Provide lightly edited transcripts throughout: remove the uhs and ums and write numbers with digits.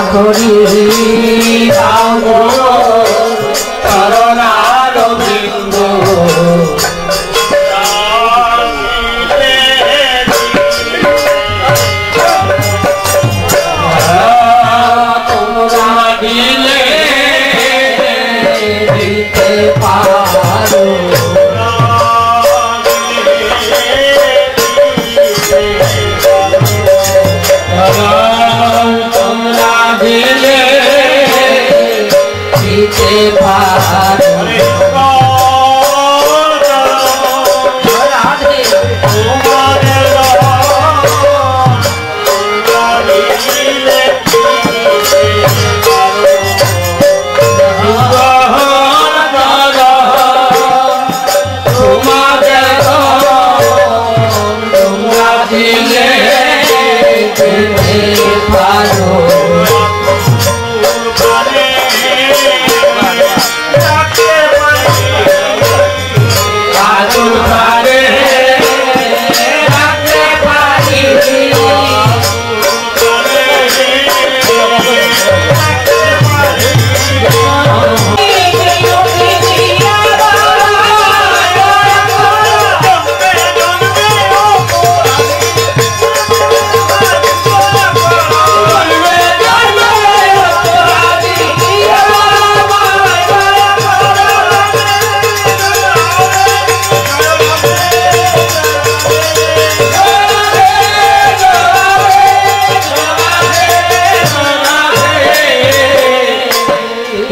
করি চরণার বৃন্দ তোমরা দিলে দিতে পারো তোমরা দিলে দিতে পারো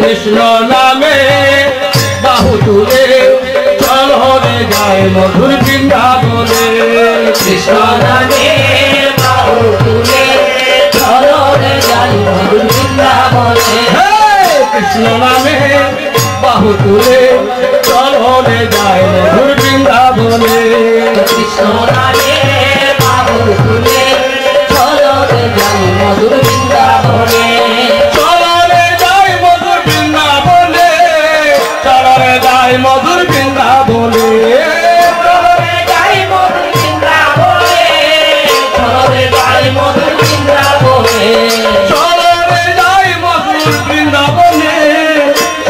কৃষ্ণ নামে বাহু তুলে চলো রে যায় মধুর বৃন্দাবনে কৃষ্ণ নামে বাহু তুলে চলো রে যায় মধুর বৃন্দাবনে কৃষ্ণ নামে বাহু তুলে চলো রে যায় মধুর বৃন্দাবনে কৃষ্ণ নামে বাহু তুলে চলো রে যায় মধুর বৃন্দাবনে মধুর বৃন্দাবনে চলরে যাই মধুর বৃন্দাবনে চলরে যাই মধুর বৃন্দাবনে চলরে যাই মধুর বৃন্দাবনে চলরে যাই মধুর বৃন্দাবনে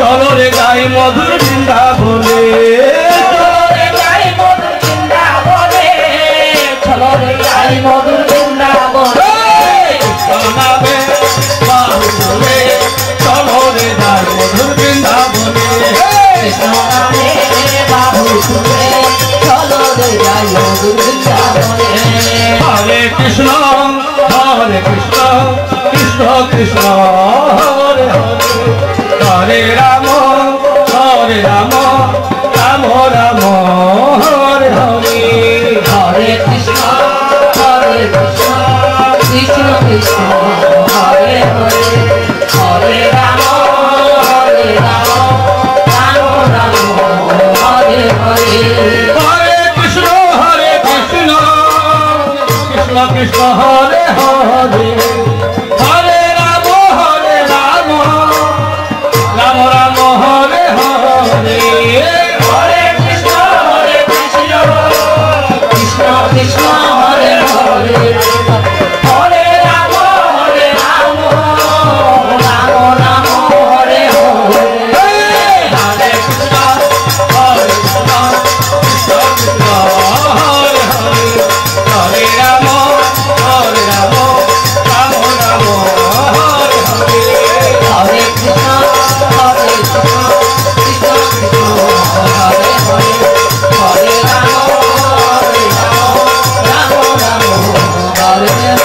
চলরে যাই মধুর বৃন্দাবনে চলরে যাই মধুর বৃন্দাবনে নামে বাহু তুলে চলরে যাই মধুর বৃন্দাবনে কৃষ্ণ নামে বাহু তুলে চলো রে যাই মধুর বৃন্দাবনে হরে কৃষ্ণ কৃষ্ণ কৃষ্ণ হরে হরে হরে রাম রাম রাম হরে হরে হরে কৃষ্ণ কৃষ্ণ কৃষ্ণ হরে হরে হরে রাম হরে কৃষ্ণ কৃষ্ণ কৃষ্ণ হরে হরে হরে রাম রাম রাম হরে হরে হরে কৃষ্ণ কৃষ্ণ কৃষ্ণ হরে হরে হরে রাম রাম রাম হরে হরে হরে কৃষ্ণ হরে রাম রাম রাম হরে হরে হরে কৃষ্ণ কৃষ্ণ কৃষ্ণ হরে হরে হরে রাম রাম রাম হরে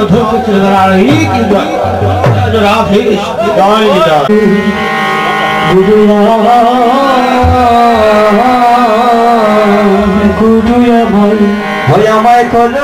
অধম রানী কি রাধে জয় জয় গুরুয়া ভাই আমায় করো